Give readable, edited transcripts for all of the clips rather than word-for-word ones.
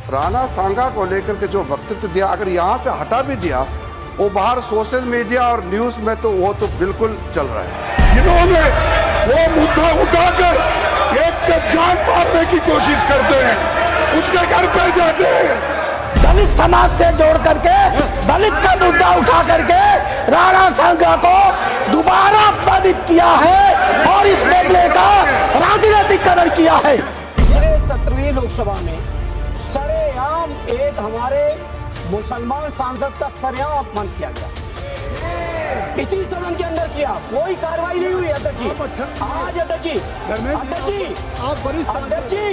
राणा सांगा को लेकर के जो वक्तव्य दिया, अगर यहाँ से हटा भी दिया, वो बाहर सोशल मीडिया और न्यूज में तो वो तो बिल्कुल चल रहा है। इन्होंने वो मुद्दा उठाकर एक पे जान मारने की कोशिश करते हैं, उसके घर पे जाते हैं। दलित समाज से जोड़ करके दलित का मुद्दा उठा करके राणा सांगा को दोबारा अपमानित किया है और इस मामले का राजनीतिकरण किया है। पिछले 17वीं लोकसभा में सरेआम एक हमारे मुसलमान सांसद का सरेआम अपमान किया गया, इसी सदन के अंदर किया, कोई कार्रवाई नहीं हुई। अध्यक्ष जी, आज अध्यक्ष जी, आप अध्यक्ष जी,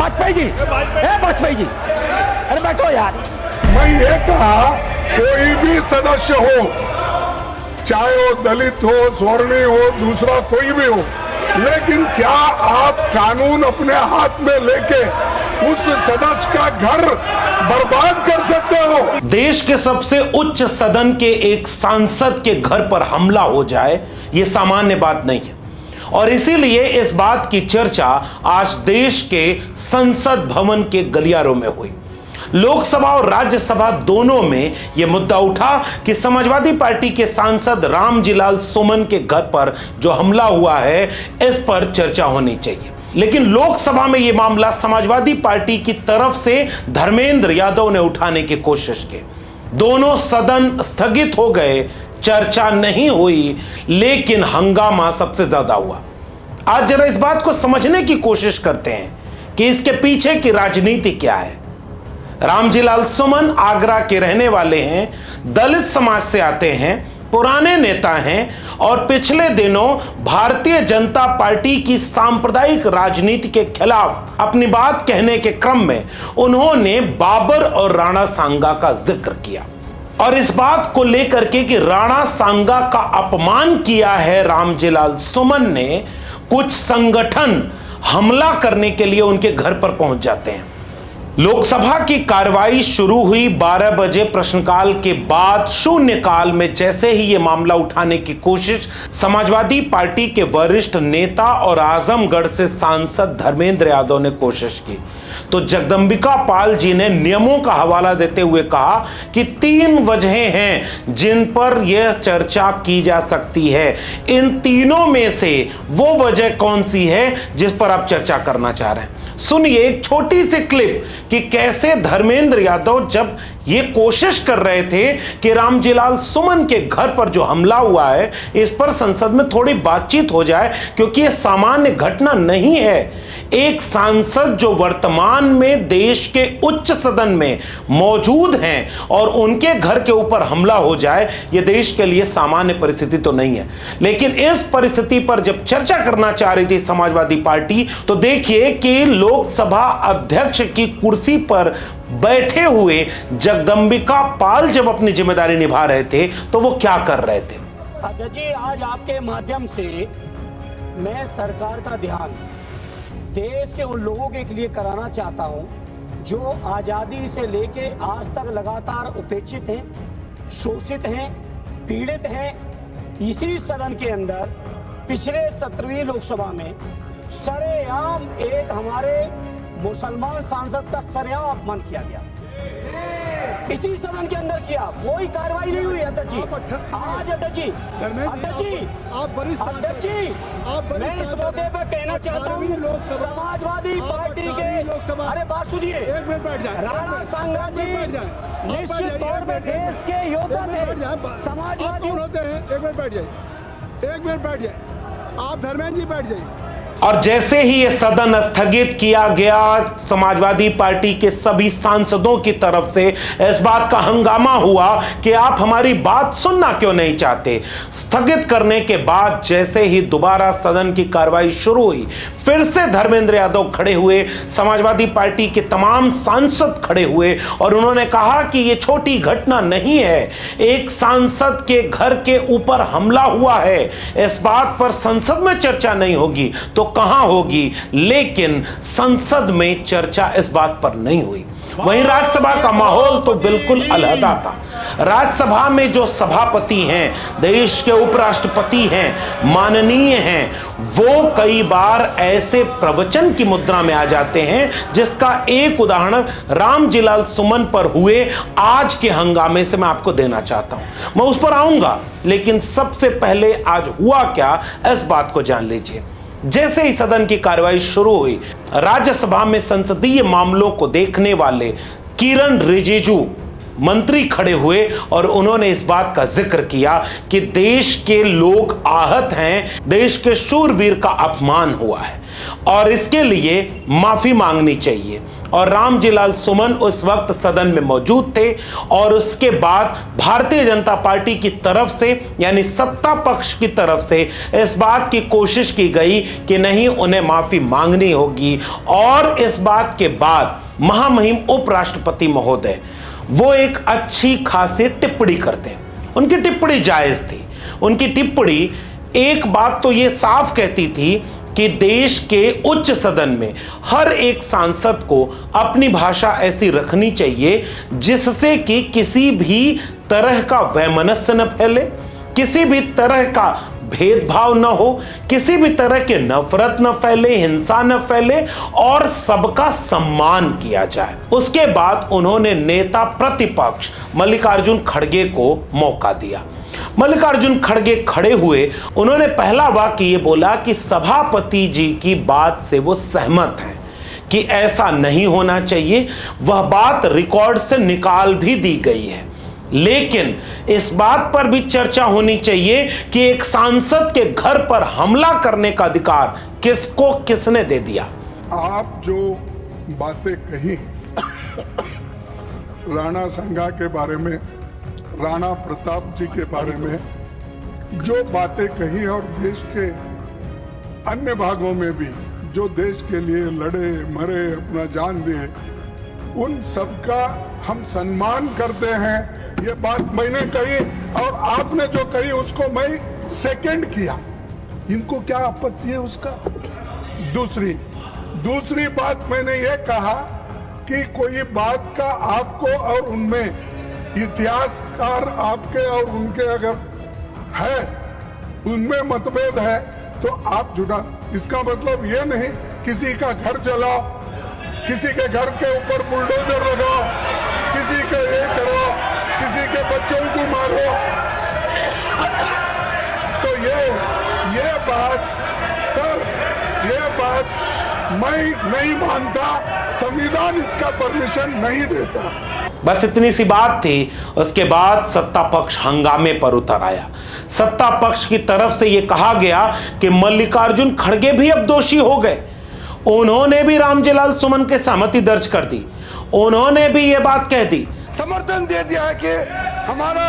वाजपेयी जी, अरे बैठो यार। मैं ये कहा, कोई भी सदस्य हो, चाहे वो दलित हो, स्वर्णीय हो, दूसरा कोई भी हो, लेकिन क्या आप कानून अपने हाथ में लेके उस सदस्य का घर बर्बाद कर सकते हो? देश के सबसे उच्च सदन के एक सांसद के घर पर हमला हो जाए, यह सामान्य बात नहीं है और इसीलिए इस बात की चर्चा आज देश के संसद भवन के गलियारों में हुई। लोकसभा और राज्यसभा दोनों में यह मुद्दा उठा कि समाजवादी पार्टी के सांसद रामजीलाल सुमन के घर पर जो हमला हुआ है, इस पर चर्चा होनी चाहिए। लेकिन लोकसभा में यह मामला समाजवादी पार्टी की तरफ से धर्मेंद्र यादव ने उठाने की कोशिश की। दोनों सदन स्थगित हो गए, चर्चा नहीं हुई, लेकिन हंगामा सबसे ज्यादा हुआ। आज जरा इस बात को समझने की कोशिश करते हैं कि इसके पीछे की राजनीति क्या है। रामजीलाल सुमन आगरा के रहने वाले हैं, दलित समाज से आते हैं, पुराने नेता हैं और पिछले दिनों भारतीय जनता पार्टी की सांप्रदायिक राजनीति के खिलाफ अपनी बात कहने के क्रम में उन्होंने बाबर और राणा सांगा का जिक्र किया और इस बात को लेकर के कि राणा सांगा का अपमान किया है रामजीलाल सुमन ने, कुछ संगठन हमला करने के लिए उनके घर पर पहुंच जाते हैं। लोकसभा की कार्रवाई शुरू हुई 12 बजे प्रश्नकाल के बाद शून्यकाल में जैसे ही यह मामला उठाने की कोशिश समाजवादी पार्टी के वरिष्ठ नेता और आजमगढ़ से सांसद धर्मेंद्र यादव ने कोशिश की तो जगदंबिका पाल जी ने नियमों का हवाला देते हुए कहा कि 3 वजहें हैं जिन पर यह चर्चा की जा सकती है। इन तीनों में से वो वजह कौन सी है जिस पर आप चर्चा करना चाह रहे हैं? सुनिए एक छोटी सी क्लिप कि कैसे धर्मेंद्र यादव जब ये कोशिश कर रहे थे कि रामजीलाल सुमन के घर पर जो हमला हुआ है इस पर संसद में थोड़ी बातचीत हो जाए, क्योंकि यह सामान्य घटना नहीं है। एक सांसद जो वर्तमान में देश के उच्च सदन में मौजूद हैं और उनके घर के ऊपर हमला हो जाए, यह देश के लिए सामान्य परिस्थिति तो नहीं है। लेकिन इस परिस्थिति पर जब चर्चा करना चाह रही थी समाजवादी पार्टी, तो देखिए कि लोकसभा अध्यक्ष की कुर्सी पर बैठे हुए जगदंबिका पाल जब अपनी जिम्मेदारी निभा रहे थे तो वो क्या कर रहे थे। अध्यक्ष जी, आज आपके माध्यम से मैं सरकार का ध्यान देश के उन लोगों के लिए कराना चाहता हूं जो आजादी से लेके आज तक लगातार उपेक्षित हैं, शोषित हैं, पीड़ित हैं। इसी सदन के अंदर पिछले 17वीं लोकसभा में सरेआम एक हमारे मुसलमान सांसद का सरेआम अपमान किया गया, इसी सदन के अंदर किया, कोई कार्रवाई नहीं हुई। अध्यक्ष जी, आज अध्यक्ष जी, मैं इस मौके पर कहना चाहता हूँ समाजवादी पार्टी के, अरे बात सुनिए, राणा सांगा जी निश्चित तौर पर देश के योद्धा थे, समाजवादी होते हैं। एक मिनट बैठ जाए, आप धर्मेंद्र जी बैठ जाइए। और जैसे ही यह सदन स्थगित किया गया, समाजवादी पार्टी के सभी सांसदों की तरफ से इस बात का हंगामा हुआ कि आप हमारी बात सुनना क्यों नहीं चाहते। स्थगित करने के बाद जैसे ही दोबारा सदन की कार्रवाई शुरू हुई, फिर से धर्मेंद्र यादव खड़े हुए, समाजवादी पार्टी के तमाम सांसद खड़े हुए और उन्होंने कहा कि यह छोटी घटना नहीं है, एक सांसद के घर के ऊपर हमला हुआ है, इस बात पर संसद में चर्चा नहीं होगी तो कहां होगी, लेकिन संसद में चर्चा इस बात पर नहीं हुई। वहीं राज्यसभा का माहौल तो बिल्कुल अलहदा था। राज्यसभा में जो सभापति हैं, देश के उपराष्ट्रपति हैं, माननीय हैं, वो कई बार ऐसे प्रवचन की मुद्रा में आ जाते हैं जिसका एक उदाहरण रामजीलाल सुमन पर हुए आज के हंगामे से मैं आपको देना चाहता हूं। मैं उस पर आऊंगा, लेकिन सबसे पहले आज हुआ क्या, इस बात को जान लीजिए। जैसे ही सदन की कार्यवाही शुरू हुई, राज्यसभा में संसदीय मामलों को देखने वाले किरण रिजिजू मंत्री खड़े हुए और उन्होंने इस बात का जिक्र किया कि देश के लोग आहत हैं, देश के शूरवीर का अपमान हुआ है और इसके लिए माफी मांगनी चाहिए। और रामजीलाल सुमन उस वक्त सदन में मौजूद थे और उसके बाद भारतीय जनता पार्टी की तरफ से, यानी सत्ता पक्ष की तरफ से इस बात की कोशिश की गई कि नहीं, उन्हें माफी मांगनी होगी। और इस बात के बाद महामहिम उपराष्ट्रपति महोदय वो एक अच्छी खासी टिप्पणी करते हैं। उनकी टिप्पणी जायज थी। उनकी टिप्पणी एक बात तो ये साफ कहती थी कि देश के उच्च सदन में हर एक सांसद को अपनी भाषा ऐसी रखनी चाहिए जिससे कि किसी भी तरह का वैमनस्य न फैले, किसी भी तरह का भेदभाव न हो, किसी भी तरह के नफरत न फैले, हिंसा न फैले और सबका सम्मान किया जाए। उसके बाद उन्होंने नेता प्रतिपक्ष मल्लिकार्जुन खड़गे को मौका दिया। मल्लिकार्जुन खड़गे खड़े हुए, उन्होंने पहला वाक्य ये बोला कि सभापति जी की बात से वो सहमत हैं कि ऐसा नहीं होना चाहिए। वह बात रिकॉर्ड से निकाल भी दी गई है, लेकिन इस बात पर भी चर्चा होनी चाहिए कि एक सांसद के घर पर हमला करने का अधिकार किसको किसने दे दिया। आप जो बातें कही राणा संगा के बारे में, राणा प्रताप जी के बारे में जो बातें कही और देश के अन्य भागों में भी जो देश के लिए लड़े मरे, अपना जान दिए, उन सबका हम सम्मान करते हैं। ये बात मैंने कही और आपने जो कही उसको मैं सेकंड किया। इनको क्या आपत्ति है उसका? दूसरी बात मैंने ये कहा कि कोई बात का आपको और उनमें इतिहासकार आपके और उनके अगर है, उनमें मतभेद है तो आप जुड़ा। इसका मतलब ये नहीं किसी का घर जलाओ, किसी के घर के ऊपर बुलडोजर लगाओ, किसी के ये करो, किसी के बच्चों को मारो। तो ये बात सर, ये बात मैं नहीं मानता। संविधान इसका परमिशन नहीं देता। बस इतनी सी बात थी। उसके बाद सत्ता पक्ष हंगामे पर उतर आया। सत्ता पक्ष की तरफ से यह कहा गया कि मल्लिकार्जुन खड़गे भी अब दोषी हो गए। उन्होंने भी रामजीलाल सुमन के सहमति दर्ज कर दी। उन्होंने भी यह बात कह दी, समर्थन दे दिया है कि हमारा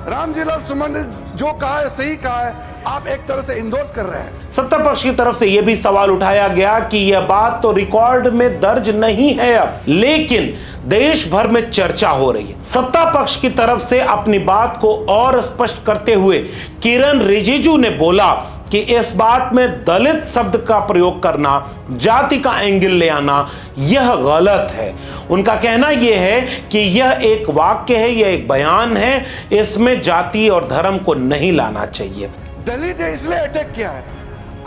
रामजीलाल सुमन ने जो कहा है सही कहा है, आप एक तरह से इंडोर्स कर रहे हैं। सत्ता पक्ष की तरफ से यह भी सवाल उठाया गया कि यह बात तो रिकॉर्ड में दर्ज नहीं है अब, लेकिन देश भर में चर्चा हो रही है। सत्ता पक्ष की तरफ से अपनी बात को और स्पष्ट करते हुए किरण रिजिजू ने बोला कि इस बात में दलित शब्द का प्रयोग करना, जाति का एंगल ले आना, यह गलत है। उनका कहना यह है कि यह एक वाक्य है, यह एक बयान है, इसमें जाति और धर्म को नहीं लाना चाहिए। दलित ने इसलिए अटैक किया है,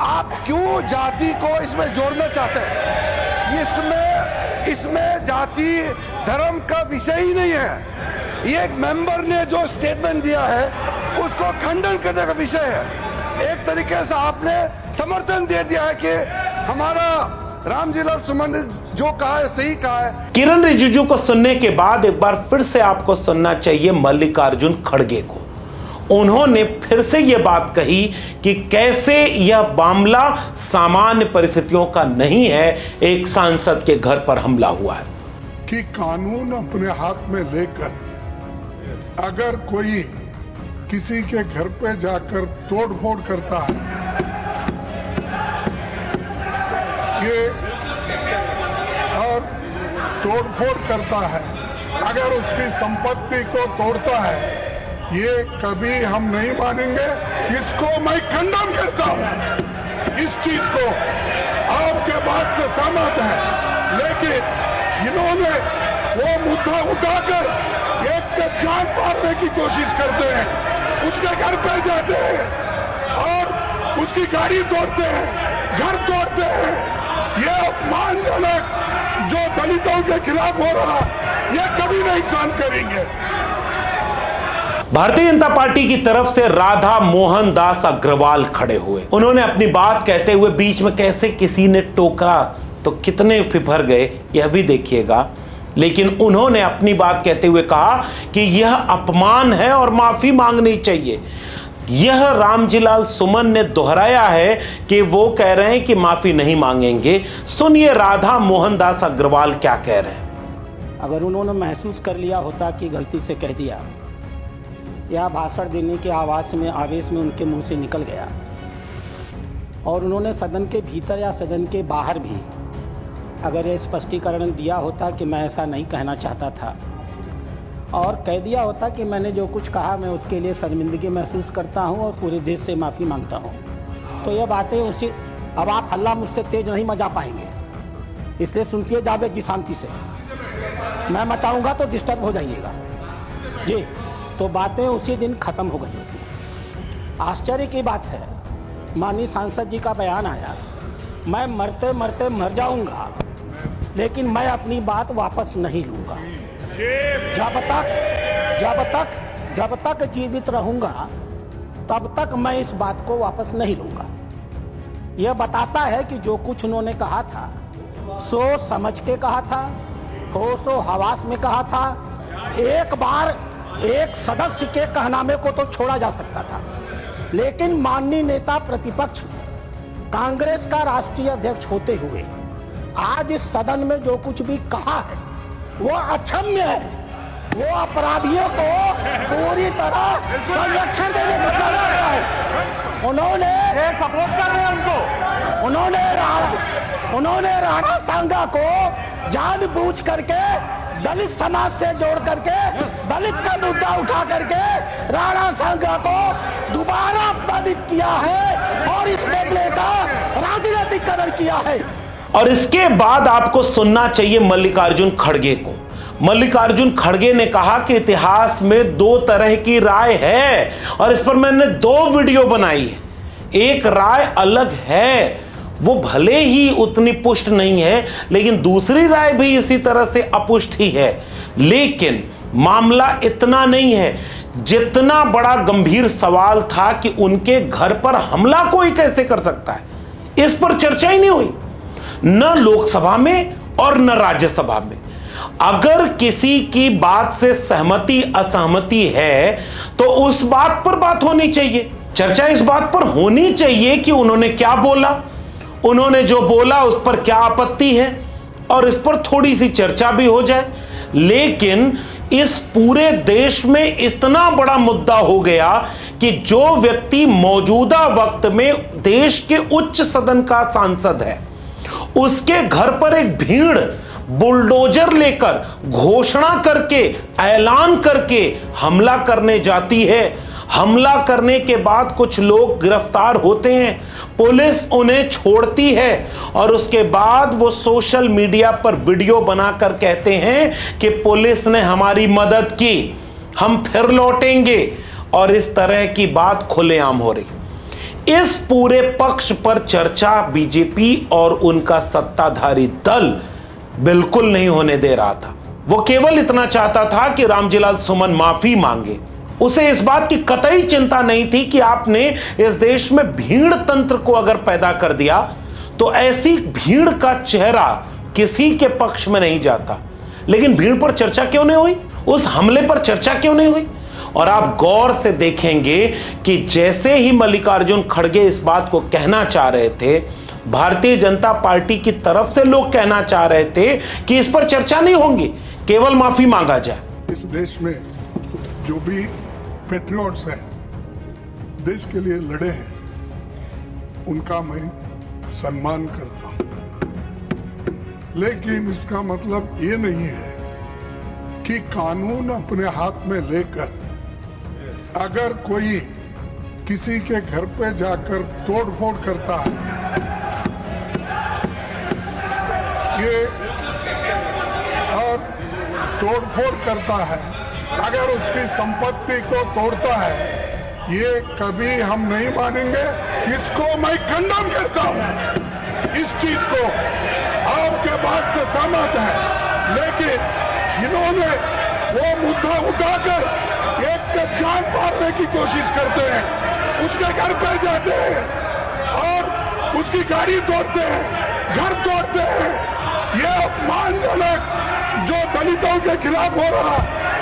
आप क्यों जाति को इसमें जोड़ना चाहते हैं? इसमें जाति धर्म का विषय ही नहीं है। ये एक मेंबर ने जो स्टेटमेंट दिया है उसको खंडन करने का विषय है। एक तरीके से आपने समर्थन दे दिया है कि हमारा रामजीलाल सुमन ने जो कहा है सही कहा है। किरण रिजिजू को सुनने के बाद एक बार फिर से आपको सुनना चाहिए मल्लिकार्जुन खड़गे को। उन्होंने फिर से यह बात कही कि कैसे यह मामला सामान्य परिस्थितियों का नहीं है, एक सांसद के घर पर हमला हुआ है। कि कानून अपने हाथ में लेकर अगर कोई किसी के घर पे जाकर तोड़फोड़ करता है, ये और तोड़फोड़ करता है, अगर उसकी संपत्ति को तोड़ता है, ये कभी हम नहीं मानेंगे। इसको मैं खंडन करता हूं, इस चीज को आपके बात से सहमत है, लेकिन इन्होंने वो मुद्दा उठाकर एक पे जान मारने की कोशिश करते हैं, उसके घर पे जाते हैं और उसकी गाड़ी तोड़ते हैं, घर तोड़ते हैं। ये अपमानजनक जो दलितों के खिलाफ हो रहा, ये कभी नहीं सहन करेंगे। भारतीय जनता पार्टी की तरफ से राधा मोहन दास अग्रवाल खड़े हुए। उन्होंने अपनी बात कहते हुए बीच में कैसे किसी ने टोकरा तो कितने फिफर गए यह भी देखिएगा, लेकिन उन्होंने अपनी बात कहते हुए कहा कि यह अपमान है और माफी मांगनी चाहिए। यह रामजीलाल सुमन ने दोहराया है कि वो कह रहे हैं कि माफी नहीं मांगेंगे। सुनिए राधा मोहन दास अग्रवाल क्या कह रहे हैं। अगर उन्होंने महसूस कर लिया होता कि गलती से कह दिया या भाषण देने के आवेश में उनके मुंह से निकल गया और उन्होंने सदन के भीतर या सदन के बाहर भी अगर ये स्पष्टीकरण दिया होता कि मैं ऐसा नहीं कहना चाहता था और कह दिया होता कि मैंने जो कुछ कहा मैं उसके लिए शर्मिंदगी महसूस करता हूं और पूरे देश से माफ़ी मांगता हूं, तो ये बातें उसी अब आप हल्ला मुझसे तेज नहीं मचा पाएंगे, इसलिए सुनती जावेद जी शांति से। मैं मचाऊंगा तो डिस्टर्ब हो जाइएगा जी, तो बातें उसी दिन ख़त्म हो गई होती। आश्चर्य की बात है, माननीय सांसद जी का बयान आया, मैं मरते मरते मर जाऊंगा लेकिन मैं अपनी बात वापस नहीं लूंगा। जब तक जीवित रहूंगा तब तक मैं इस बात को वापस नहीं लूंगा। यह बताता है कि जो कुछ उन्होंने कहा था सोच समझ के कहा था, होशो हवास में कहा था। एक बार एक सदस्य के कहनामे को तो छोड़ा जा सकता था, लेकिन माननीय नेता प्रतिपक्ष कांग्रेस का राष्ट्रीय अध्यक्ष होते हुए आज इस सदन में जो कुछ भी कहा है वो अक्षम्य है। वो अपराधियों को पूरी तरह संरक्षण देने का कर रहा है। उन्होंने सपोर्ट कर रहे हैं उन्होंने राणा सांगा को जानबूझ करके दलित समाज से जोड़ करके दलित का मुद्दा उठा करके राणा सांगा को दोबारा अपमानित किया है और इस मामले का राजनीतिकरण किया है। और इसके बाद आपको सुनना चाहिए मल्लिकार्जुन खड़गे को। मल्लिकार्जुन खड़गे ने कहा कि इतिहास में दो तरह की राय है और इस पर मैंने 2 वीडियो बनाई है। एक राय अलग है, वो भले ही उतनी पुष्ट नहीं है, लेकिन दूसरी राय भी इसी तरह से अपुष्ट ही है। लेकिन मामला इतना नहीं है, जितना बड़ा गंभीर सवाल था कि उनके घर पर हमला कोई कैसे कर सकता है, इस पर चर्चा ही नहीं हुई, न लोकसभा में और न राज्यसभा में। अगर किसी की बात से सहमति असहमति है तो उस बात पर बात होनी चाहिए। चर्चा इस बात पर होनी चाहिए कि उन्होंने क्या बोला, उन्होंने जो बोला उस पर क्या आपत्ति है, और इस पर थोड़ी सी चर्चा भी हो जाए। लेकिन इस पूरे देश में इतना बड़ा मुद्दा हो गया कि जो व्यक्ति मौजूदा वक्त में देश के उच्च सदन का सांसद है, उसके घर पर एक भीड़ बुलडोजर लेकर घोषणा करके ऐलान करके हमला करने जाती है। हमला करने के बाद कुछ लोग गिरफ्तार होते हैं, पुलिस उन्हें छोड़ती है और उसके बाद वो सोशल मीडिया पर वीडियो बनाकर कहते हैं कि पुलिस ने हमारी मदद की, हम फिर लौटेंगे, और इस तरह की बात खुलेआम हो रही। इस पूरे पक्ष पर चर्चा बीजेपी और उनका सत्ताधारी दल बिल्कुल नहीं होने दे रहा था। वो केवल इतना चाहता था कि रामजीलाल सुमन माफी मांगे। उसे इस बात की कतई चिंता नहीं थी कि आपने इस देश में भीड़ तंत्र को अगर पैदा कर दिया तो ऐसी भीड़ का चेहरा किसी के पक्ष में नहीं जाता। लेकिन भीड़ पर चर्चा क्यों नहीं हुई, उस हमले पर चर्चा क्यों नहीं हुई? और आप गौर से देखेंगे कि जैसे ही मल्लिकार्जुन खड़गे इस बात को कहना चाह रहे थे, भारतीय जनता पार्टी की तरफ से लोग कहना चाह रहे थे कि इस पर चर्चा नहीं होगी, केवल माफी मांगा जाए। इस देश में जो भी पेट्रियट्स हैं, देश के लिए लड़े हैं, उनका मैं सम्मान करता हूं। लेकिन इसका मतलब ये नहीं है कि कानून अपने हाथ में लेकर अगर कोई किसी के घर पे जाकर तोड़फोड़ करता है ये और तोड़फोड़ करता है, अगर उसकी संपत्ति को तोड़ता है, ये कभी हम नहीं मानेंगे। इसको मैं खंडन करता हूं। इस चीज को आपके बात से सहमत है, लेकिन इन्होंने वो मुद्दा उठाकर एक पे जान मारने की कोशिश करते हैं, उसके घर पे जाते हैं और उसकी गाड़ी तोड़ते हैं, घर तोड़ते हैं। ये अपमानजनक जो दलितों के खिलाफ हो रहा,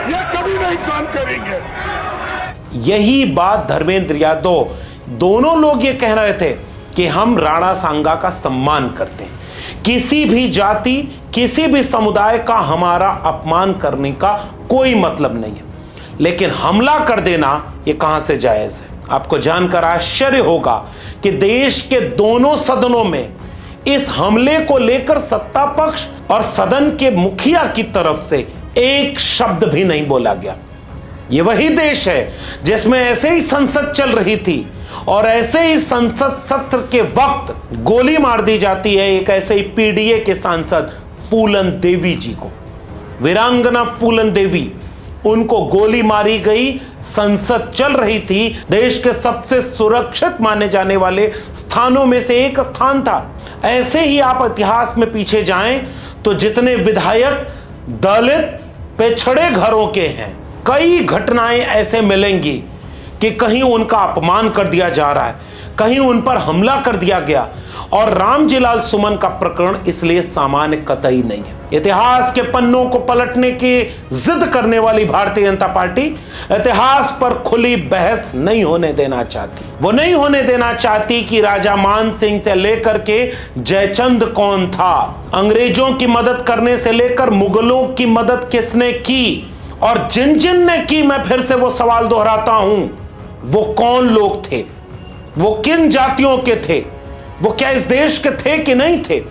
ये कभी नहीं सहन करेंगे। यही बात धर्मेंद्र यादव, दोनों लोग ये कह रहे थे कि हम राणा सांगा का सम्मान करते हैं, किसी भी जाति किसी भी समुदाय का हमारा अपमान करने का कोई मतलब नहीं है, लेकिन हमला कर देना ये कहां से जायज है। आपको जानकर आश्चर्य होगा कि देश के दोनों सदनों में इस हमले को लेकर सत्ता पक्ष और सदन के मुखिया की तरफ से एक शब्द भी नहीं बोला गया। ये वही देश है जिसमें ऐसे ही संसद चल रही थी और ऐसे ही संसद सत्र के वक्त गोली मार दी जाती है एक ऐसे ही पीडीए के सांसद फूलन देवी जी को। वीरांगना फूलन देवी, उनको गोली मारी गई। संसद चल रही थी, देश के सबसे सुरक्षित माने जाने वाले स्थानों में से एक स्थान था। ऐसे ही आप इतिहास में पीछे जाएं तो जितने विधायक दलित पिछड़े घरों के हैं, कई घटनाएं ऐसे मिलेंगी कि कहीं उनका अपमान कर दिया जा रहा है, कहीं उन पर हमला कर दिया गया। और रामजीलाल सुमन का प्रकरण इसलिए सामान्य कतई नहीं है। इतिहास के पन्नों को पलटने की जिद करने वाली भारतीय जनता पार्टी इतिहास पर खुली बहस नहीं होने देना चाहती। वो नहीं होने देना चाहती कि राजा मान सिंह से लेकर के जयचंद कौन था, अंग्रेजों की मदद करने से लेकर मुगलों की मदद किसने की, और जिन जिन ने की, मैं फिर से वो सवाल दोहराता हूं, वो कौन लोग थे, वो किन जातियों के थे, वो क्या इस देश के थे कि नहीं थे।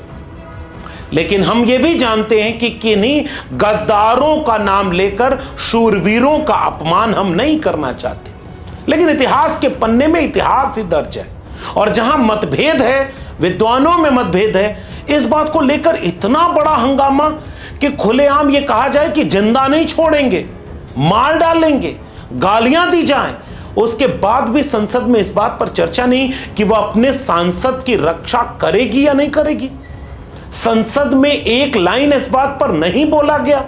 लेकिन हम ये भी जानते हैं कि किन्हीं गद्दारों का नाम लेकर शूरवीरों का अपमान हम नहीं करना चाहते, लेकिन इतिहास के पन्ने में इतिहास ही दर्ज है। और जहां मतभेद है, विद्वानों में मतभेद है, इस बात को लेकर इतना बड़ा हंगामा कि खुलेआम ये कहा जाए कि जिंदा नहीं छोड़ेंगे, मार डालेंगे, गालियां दी जाएं, उसके बाद भी संसद में इस बात पर चर्चा नहीं कि वह अपने सांसद की रक्षा करेगी या नहीं करेगी। संसद में एक लाइन इस बात पर नहीं बोला गया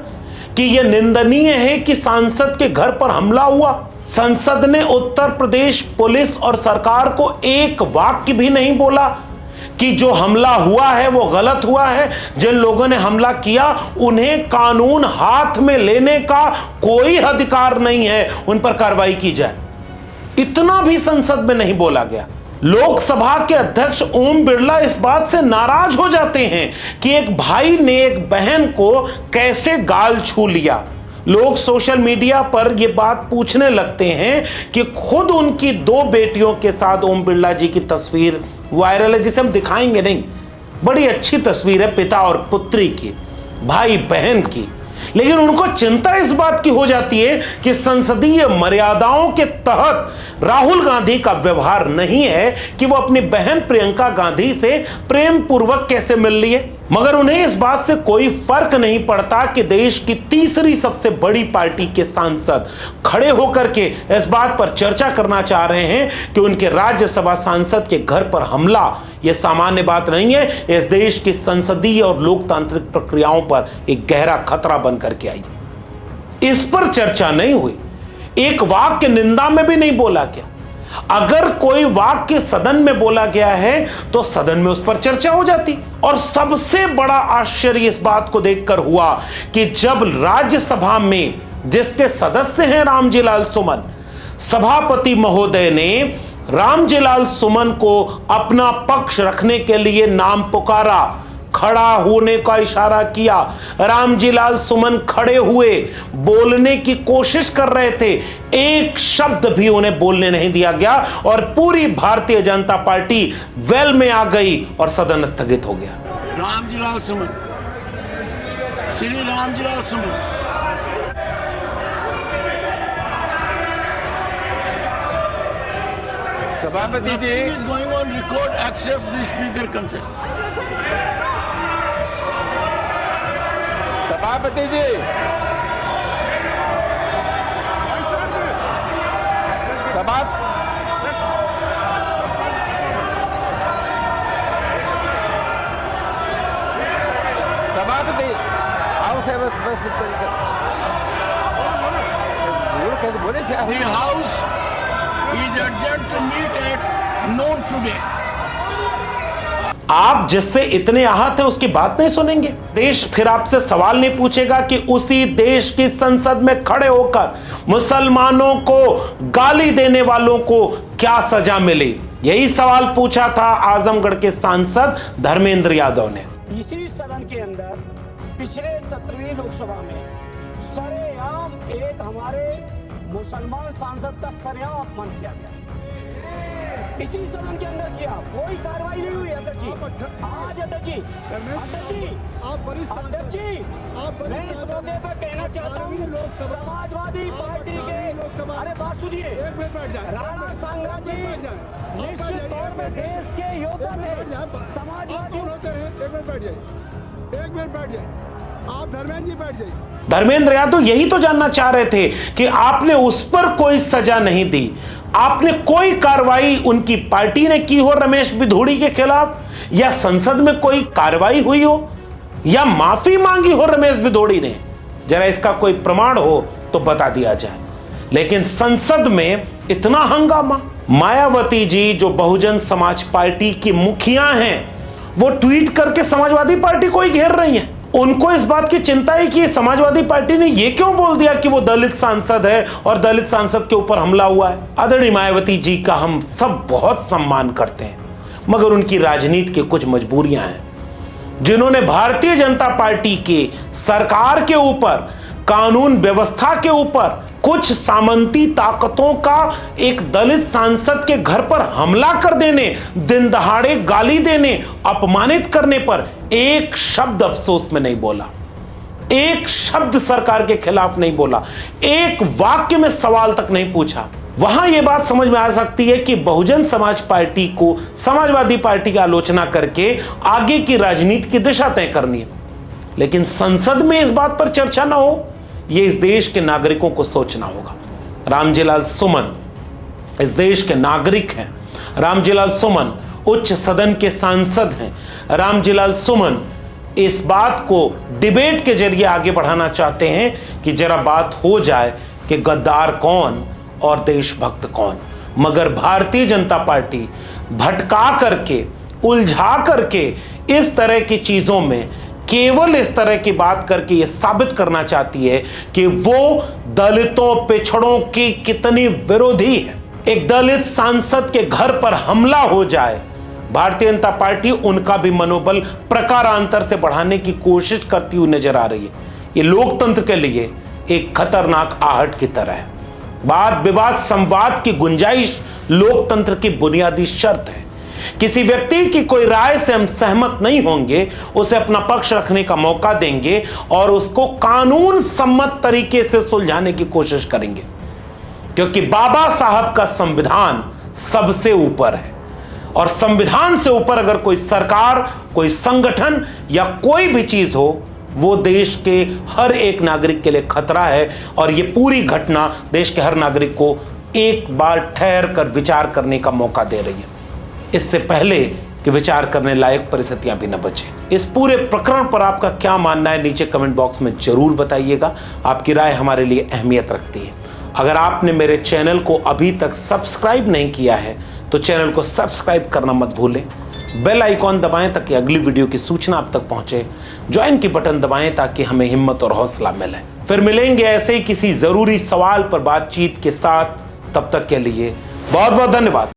कि यह निंदनीय है कि सांसद के घर पर हमला हुआ। संसद ने उत्तर प्रदेश पुलिस और सरकार को एक वाक्य भी नहीं बोला कि जो हमला हुआ है वो गलत हुआ है, जिन लोगों ने हमला किया उन्हें कानून हाथ में लेने का कोई अधिकार नहीं है, उन पर कार्रवाई की जाए। इतना भी संसद में नहीं बोला गया। लोकसभा के अध्यक्ष ओम बिरला इस बात से नाराज हो जाते हैं कि एक भाई ने एक बहन को कैसे गाल छू लिया। लोग सोशल मीडिया पर यह बात पूछने लगते हैं कि खुद उनकी दो बेटियों के साथ ओम बिरला जी की तस्वीर वायरल है, जिसे हम दिखाएंगे नहीं। बड़ी अच्छी तस्वीर है पिता और पुत्री की, भाई बहन की, लेकिन उनको चिंता इस बात की हो जाती है कि संसदीय मर्यादाओं के तहत राहुल गांधी का व्यवहार नहीं है कि वो अपनी बहन प्रियंका गांधी से प्रेम पूर्वक कैसे मिल लिए। मगर उन्हें इस बात से कोई फर्क नहीं पड़ता कि देश की तीसरी सबसे बड़ी पार्टी के सांसद खड़े होकर के इस बात पर चर्चा करना चाह रहे हैं कि उनके राज्यसभा सांसद के घर पर हमला यह सामान्य बात नहीं है, इस देश की संसदीय और लोकतांत्रिक प्रक्रियाओं पर एक गहरा खतरा बन करके आई। इस पर चर्चा नहीं हुई, एक वाक्य निंदा में भी नहीं बोला गया। अगर कोई वाक्य सदन में बोला गया है तो सदन में उस पर चर्चा हो जाती। और सबसे बड़ा आश्चर्य इस बात को देखकर हुआ कि जब राज्यसभा में, जिसके सदस्य हैं रामजीलाल सुमन, सभापति महोदय ने रामजीलाल सुमन को अपना पक्ष रखने के लिए नाम पुकारा, खड़ा होने का इशारा किया, रामजीलाल सुमन खड़े हुए, बोलने की कोशिश कर रहे थे, एक शब्द भी उन्हें बोलने नहीं दिया गया और पूरी भारतीय जनता पार्टी वेल में आ गई और सदन स्थगित हो गया। रामजीलाल सुमन, श्री रामजीलाल सुमन। सभापति जी, is going on record except the speaker consent. सभापति जी, सभापति आओ से बोले The House is adjourned to meet at noon today. आप जिससे इतने आहत हैं उसकी बात नहीं सुनेंगे? देश फिर आपसे सवाल नहीं पूछेगा कि उसी देश की संसद में खड़े होकर मुसलमानों को गाली देने वालों को क्या सजा मिली? यही सवाल पूछा था आजमगढ़ के सांसद धर्मेंद्र यादव ने। इसी सदन के अंदर पिछले 17वीं लोकसभा में सरेआम एक हमारे मुसलमान सांसद का सरेआम अपमान किया गया। इसी सदन के अंदर किया, कोई कार्रवाई नहीं हुई। अध्यक्ष जी, आज अध्यक्ष जी, मैं इस मौके पर कहना चाहता हूँ, समाजवादी पार्टी के, अरे बात सुनिए, राणा सांगा जी निश्चित तौर में देश के योद्धा थे। समाजवादी एक मिनट बैठ जाए, आप धर्मेंद्र जी बैठ जाइए। धर्मेंद्र यादव यही तो जानना चाह रहे थे कि आपने उस पर कोई सजा नहीं दी, आपने कोई कार्रवाई उनकी पार्टी ने की हो रमेश भिधोड़ी के खिलाफ, या संसद में कोई कार्रवाई हुई हो, या माफी मांगी हो रमेश भिधोड़ी ने। जरा इसका कोई प्रमाण हो तो बता दिया जाए। लेकिन संसद में इतना हंगामा। मायावती जी जो बहुजन समाज पार्टी की मुखिया हैं, वो ट्वीट करके समाजवादी पार्टी को ही घेर रही हैं। उनको इस बात की चिंता है कि समाजवादी पार्टी ने यह क्यों बोल दिया कि वो दलित सांसद है और दलित सांसद के ऊपर हमला हुआ है। आदरणीय मायावती जी का हम सब बहुत सम्मान करते हैं, मगर उनकी राजनीति की कुछ मजबूरियां हैं। जिन्होंने भारतीय जनता पार्टी के सरकार के ऊपर, कानून व्यवस्था के ऊपर, कुछ सामंती ताकतों का एक दलित सांसद के घर पर हमला कर देने, दिन दहाड़े गाली देने, अपमानित करने पर एक शब्द अफसोस में नहीं बोला, एक शब्द सरकार के खिलाफ नहीं बोला, एक वाक्य में सवाल तक नहीं पूछा। वहां यह बात समझ में आ सकती है कि बहुजन समाज पार्टी को समाजवादी पार्टी की आलोचना करके आगे की राजनीति की दिशा तय करनी है, लेकिन संसद में इस बात पर चर्चा ना हो, यह इस देश के नागरिकों को सोचना होगा। रामजीलाल सुमन इस देश के नागरिक हैं। रामजीलाल सुमन उच्च सदन के सांसद हैं। रामजीलाल सुमन इस बात को डिबेट के जरिए आगे बढ़ाना चाहते हैं कि जरा बात हो जाए कि गद्दार कौन और देशभक्त कौन। मगर भारतीय जनता पार्टी भटका करके, उलझा करके इस तरह की चीजों में केवल इस तरह की बात करके यह साबित करना चाहती है कि वो दलितों, पिछड़ों की कितनी विरोधी है। एक दलित सांसद के घर पर हमला हो जाए, भारतीय जनता पार्टी उनका भी मनोबल प्रकारांतर से बढ़ाने की कोशिश करती हुई नजर आ रही है। ये लोकतंत्र के लिए एक खतरनाक आहट की तरह है। वाद विवाद संवाद की गुंजाइश लोकतंत्र की बुनियादी शर्त है। किसी व्यक्ति की कोई राय से हम सहमत नहीं होंगे, उसे अपना पक्ष रखने का मौका देंगे और उसको कानून सम्मत तरीके से सुलझाने की कोशिश करेंगे, क्योंकि बाबा साहब का संविधान सबसे ऊपर है। और संविधान से ऊपर अगर कोई सरकार, कोई संगठन या कोई भी चीज हो, वो देश के हर एक नागरिक के लिए खतरा है। और ये पूरी घटना देश के हर नागरिक को एक बार ठहर कर विचार करने का मौका दे रही है, इससे पहले कि विचार करने लायक परिस्थितियां भी न बचे। इस पूरे प्रकरण पर आपका क्या मानना है, नीचे कमेंट बॉक्स में जरूर बताइएगा। आपकी राय हमारे लिए अहमियत रखती है। अगर आपने मेरे चैनल को अभी तक सब्सक्राइब नहीं किया है तो चैनल को सब्सक्राइब करना मत भूलें। बेल आइकॉन दबाएं ताकि अगली वीडियो की सूचना आप तक पहुंचे। ज्वाइन की बटन दबाएं ताकि हमें हिम्मत और हौसला मिले। फिर मिलेंगे ऐसे ही किसी जरूरी सवाल पर बातचीत के साथ। तब तक के लिए बहुत बहुत धन्यवाद।